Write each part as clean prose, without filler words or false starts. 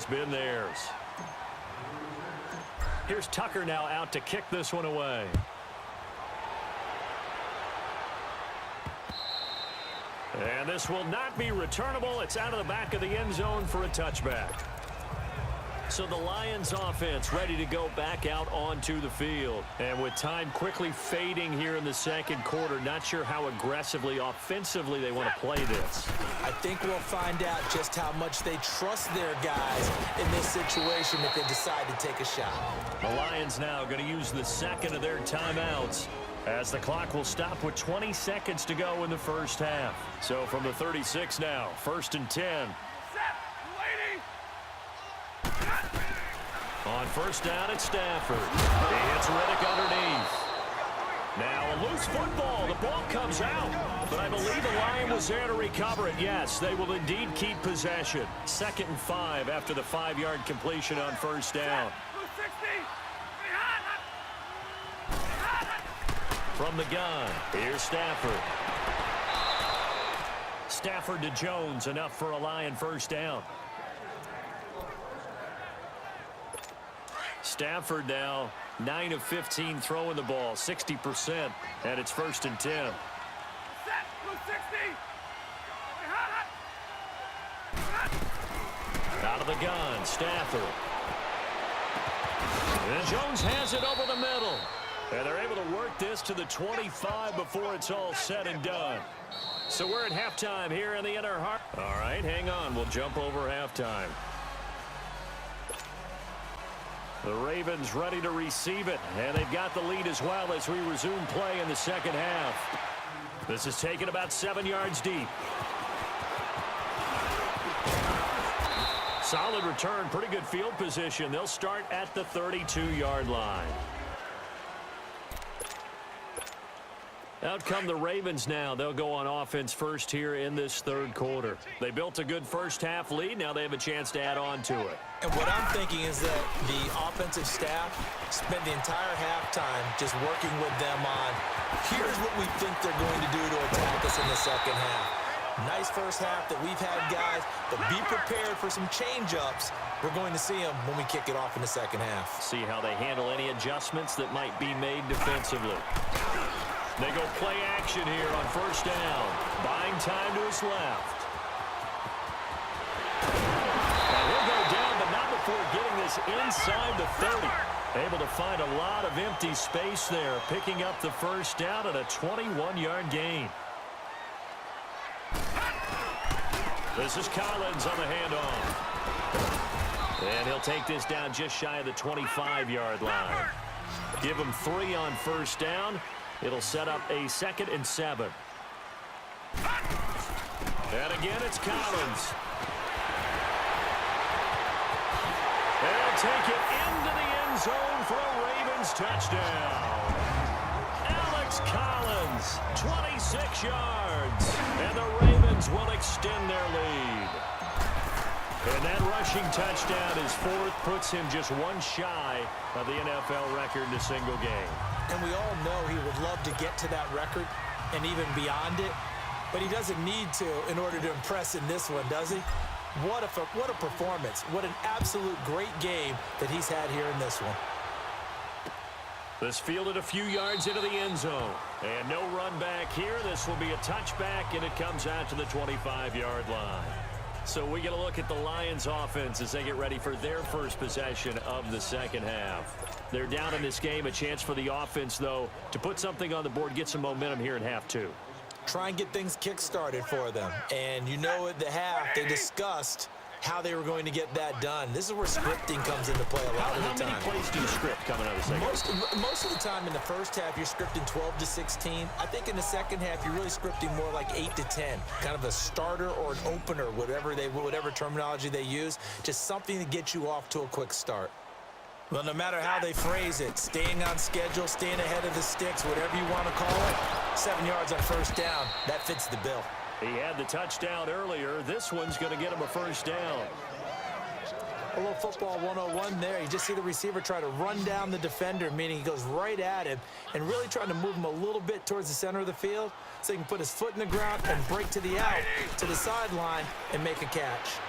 it's been theirs. Here's Tucker now out to kick this one away. And this will not be returnable. It's out of the back of the end zone for a touchback. So the Lions offense ready to go back out onto the field. And with time quickly fading here in the second quarter, not sure how aggressively, offensively they want to play this. I think we'll find out just how much they trust their guys in this situation if they decide to take a shot. The Lions now going to use the second of their timeouts, as the clock will stop with 20 seconds to go in the first half. So from the 36 now, 1st and 10. On first down, it's Stafford. He hits Riddick underneath. Now a loose football. The ball comes out. But I believe the Lion was there to recover it. Yes, they will indeed keep possession. 2nd and 5 after the 5-yard completion on first down. From the gun, here's Stafford. Stafford to Jones, enough for a Lion first down. Stafford now 9 of 15 throwing the ball, 60%, and it's 1st and 10. Out of the gun, Stafford. And Jones has it over the middle. And they're able to work this to the 25 before it's all said and done. So we're at halftime here in the inner heart. All right, hang on. We'll jump over halftime. The Ravens ready to receive it, and they've got the lead as well as we resume play in the second half. This is taken about 7 yards deep. Solid return, pretty good field position. They'll start at the 32-yard line. Out come the Ravens now. They'll go on offense first here in this third quarter. They built a good first half lead. Now they have a chance to add on to it. And what I'm thinking is that the offensive staff spent the entire halftime just working with them on, here's what we think they're going to do to attack us in the second half. Nice first half that we've had, guys, but be prepared for some change-ups. We're going to see them when we kick it off in the second half. See how they handle any adjustments that might be made defensively. They go play action here on first down. Buying time to his left. And he'll go down, but not before getting this inside the 30. Able to find a lot of empty space there, picking up the first down at a 21-yard gain. This is Collins on the handoff. And he'll take this down just shy of the 25-yard line. Give him 3 on first down. It'll set up a 2nd and 7. And again, it's Collins. They'll take it into the end zone for a Ravens touchdown. Alex Collins, 26 yards. And the Ravens will extend their lead. And that rushing touchdown, his 4th, puts him just 1 shy of the NFL record in a single game. And we all know he would love to get to that record and even beyond it, but he doesn't need to in order to impress in this one, does he? What a performance. What an absolute great game that he's had here in this one. This fielded a few yards into the end zone. And no run back here. This will be a touchback, and it comes out to the 25-yard line. So we get a look at the Lions offense as they get ready for their first possession of the second half. They're down in this game. A chance for the offense, though, to put something on the board, get some momentum here in half 2. Try and get things kick-started for them. And you know at the half, they discussed how they were going to get that done. This is where scripting comes into play a lot of the time. How many plays do you script coming out of the second? Most of the time in the first half, you're scripting 12 to 16. I think in the second half, you're really scripting more like 8 to 10. Kind of a starter or an opener, whatever terminology they use. Just something to get you off to a quick start. Well, no matter how they phrase it, staying on schedule, staying ahead of the sticks, whatever you want to call it, 7 yards on first down, that fits the bill. He had the touchdown earlier. This one's going to get him a first down. A little football 101 there. You just see the receiver try to run down the defender, meaning he goes right at him and really trying to move him a little bit towards the center of the field so he can put his foot in the ground and break to the out, to the sideline, and make a catch.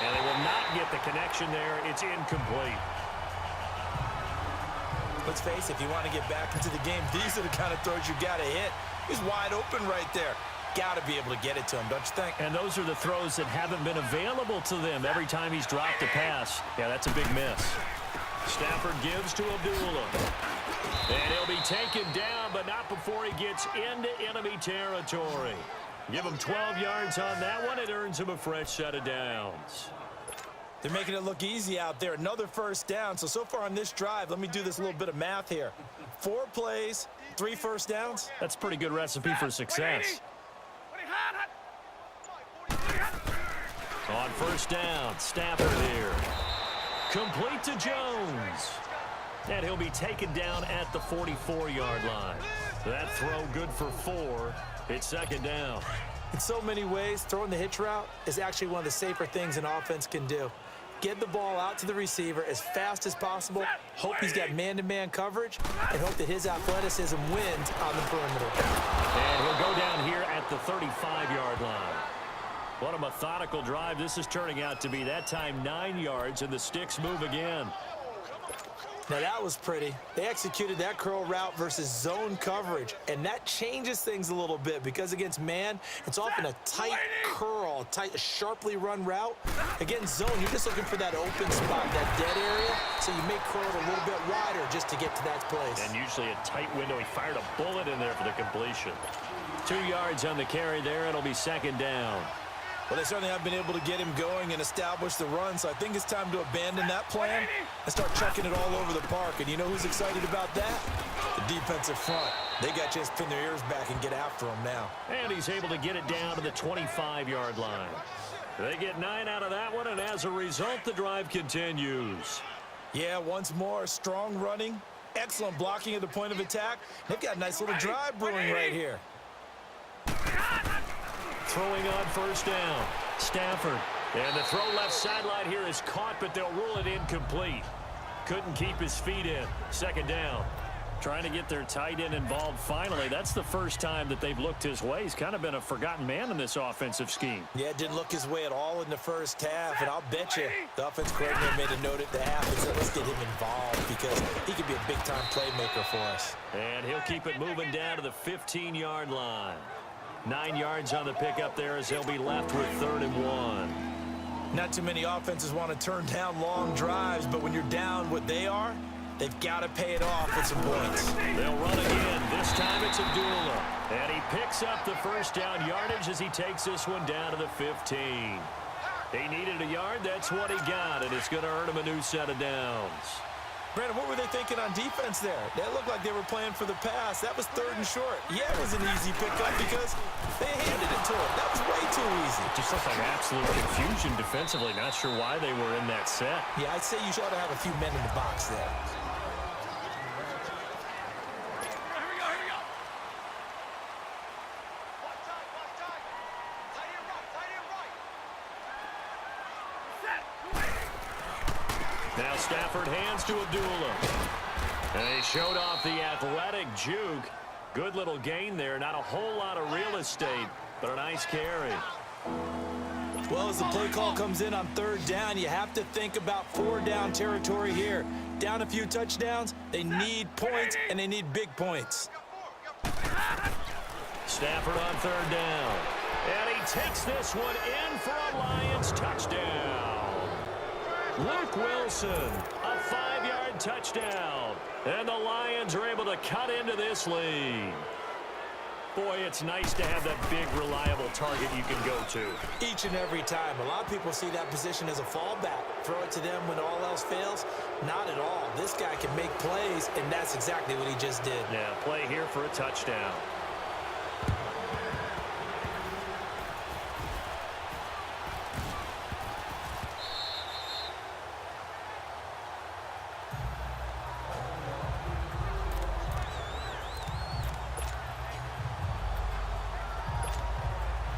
And they will not get the connection there. It's incomplete. Let's face it, if you want to get back into the game, these are the kind of throws you got to hit. He's wide open right there. Got to be able to get it to him, don't you think? And those are the throws that haven't been available to them every time he's dropped a pass. Yeah, that's a big miss. Stafford gives to Abdullah. And he'll be taken down, but not before he gets into enemy territory. Give him 12 yards on that one. It earns him a fresh set of downs. They're making it look easy out there. Another first down. So far on this drive, let me do this little bit of math here. 4 plays, 3 first downs. That's a pretty good recipe for success. On first down, Stafford here. Complete to Jones. And he'll be taken down at the 44-yard line. That throw good for 4. It's second down. In so many ways, throwing the hitch route is actually one of the safer things an offense can do. Get the ball out to the receiver as fast as possible, hope he's got man-to-man coverage, and hope that his athleticism wins on the perimeter. And he'll go down here at the 35-yard line. What a methodical drive this is turning out to be. That time 9 yards, and the sticks move again. Now that was pretty. They executed that curl route versus zone coverage, and that changes things a little bit because against man, it's often a tight curl, a sharply run route. Against zone, you're just looking for that open spot, that dead area, so you make curl a little bit wider just to get to that place. And usually a tight window. He fired a bullet in there for the completion. 2 yards on the carry there. It'll be second down. Well, they certainly have been able to get him going and establish the run, so I think it's time to abandon that plan and start chucking it all over the park. And you know who's excited about that? The defensive front. They got a chance to pin their ears back and get after him now. And he's able to get it down to the 25-yard line. They get 9 out of that one, and as a result, the drive continues. Yeah, once more, strong running, excellent blocking at the point of attack. They've got a nice little drive brewing right here. Throwing on first down, Stafford. And the throw left sideline here is caught, but they'll rule it incomplete. Couldn't keep his feet in. Second down. Trying to get their tight end involved finally. That's the first time that they've looked his way. He's kind of been a forgotten man in this offensive scheme. Yeah, it didn't look his way at all in the first half, and I'll bet you the offense coordinator made a note at the half and said, let's get him involved because he could be a big-time playmaker for us. And he'll keep it moving down to the 15-yard line. 9 yards on the pickup there as they'll be left with 3rd and 1. Not too many offenses want to turn down long drives, but when you're down what they are, they've got to pay it off with some points. They'll run again. This time it's Abdullah. And he picks up the first down yardage as he takes this one down to the 15. He needed a yard. That's what he got, and it's going to earn him a new set of downs. Brandon, what were they thinking on defense there? That looked like they were playing for the pass. That was 3rd and short. Yeah, it was an easy pickup because they handed it to him. That was way too easy. Just looked like absolute confusion defensively. Not sure why they were in that set. Yeah, I'd say you ought to have a few men in the box there. Now Stafford hands to Abdullah. And he showed off the athletic juke. Good little gain there. Not a whole lot of real estate, but a nice carry. Well, as the play call comes in on 3rd down, you have to think about 4-down territory here. Down a few touchdowns, they need points, and they need big points. Stafford on 3rd down. And he takes this one in for a Lions touchdown. Luke Wilson, a 5-yard touchdown. And the Lions are able to cut into this lead. Boy, it's nice to have that big, reliable target you can go to. Each and every time. A lot of people see that position as a fallback. Throw it to them when all else fails. Not at all. This guy can make plays, and that's exactly what he just did. Yeah, play here for a touchdown.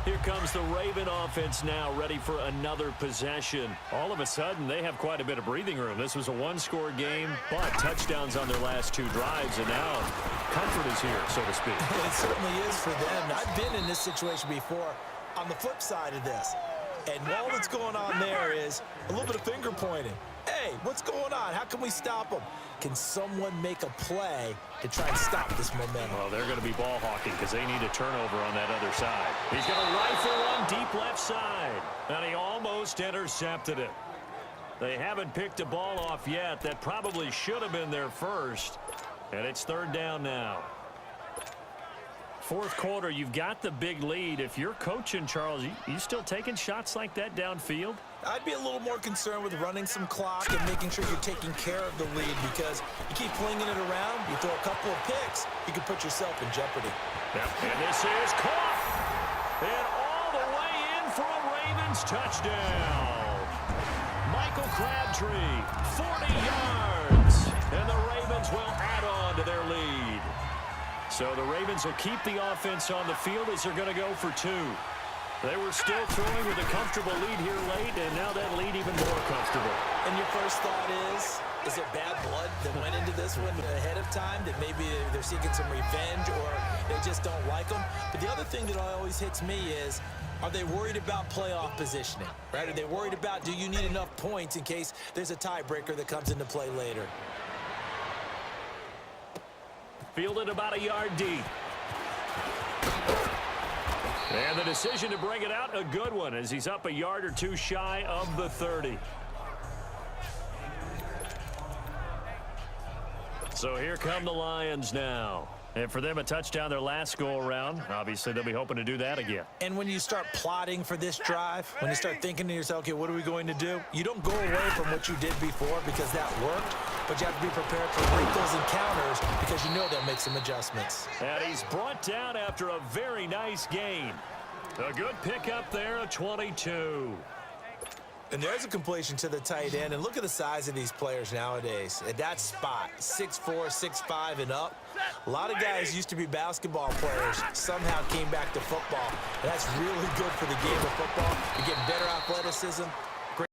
Here comes the Raven offense now, ready for another possession. All of a sudden, they have quite a bit of breathing room. This was a one-score game, but touchdowns on their last 2 drives, and now comfort is here, so to speak. It certainly is for them. I've been in this situation before. On the flip side of this, And all that's going on there is a little bit of finger pointing. Hey, what's going on? How can we stop them? Can someone make a play to try and stop this momentum? Well, they're going to be ball hawking because they need a turnover on that other side. He's going to rifle one deep left side, and he almost intercepted it. They haven't picked a ball off yet. That probably should have been their first, and it's third down now. Fourth quarter, you've got the big lead. If you're coaching, Charles, you still taking shots like that downfield? I'd be a little more concerned with running some clock and making sure you're taking care of the lead, because you keep flinging it around, you throw a couple of picks, you can put yourself in jeopardy. Yep, and this is caught. And all the way in for a Ravens touchdown. Michael Crabtree, 40 yards. And the Ravens will add on to their lead. So the Ravens will keep the offense on the field as they're going to go for two. They were still throwing with a comfortable lead here late, and now that lead even more comfortable. And your first thought is there bad blood that went into this one ahead of time, that maybe they're seeking some revenge or they just don't like them? But the other thing that always hits me is, are they worried about playoff positioning, right? Are they worried about, do you need enough points in case there's a tiebreaker that comes into play later? Fielded about a yard deep. And the decision to bring it out, a good one, as he's up a yard or two shy of the 30. So here come the Lions now. And for them, a touchdown their last go-around. Obviously, they'll be hoping to do that again. And when you start plotting for this drive, when you start thinking to yourself, okay, what are we going to do? You don't go away from what you did before because that worked, but you have to be prepared for wrinkles and counters because you know they'll make some adjustments. And he's brought down after a very nice gain. A good pickup there, a 22. And there's a completion to the tight end. And look at the size of these players nowadays. At that spot, 6'4", 6'5", and up. A lot of guys used to be basketball players, somehow came back to football. And that's really good for the game of football. You're getting better athleticism,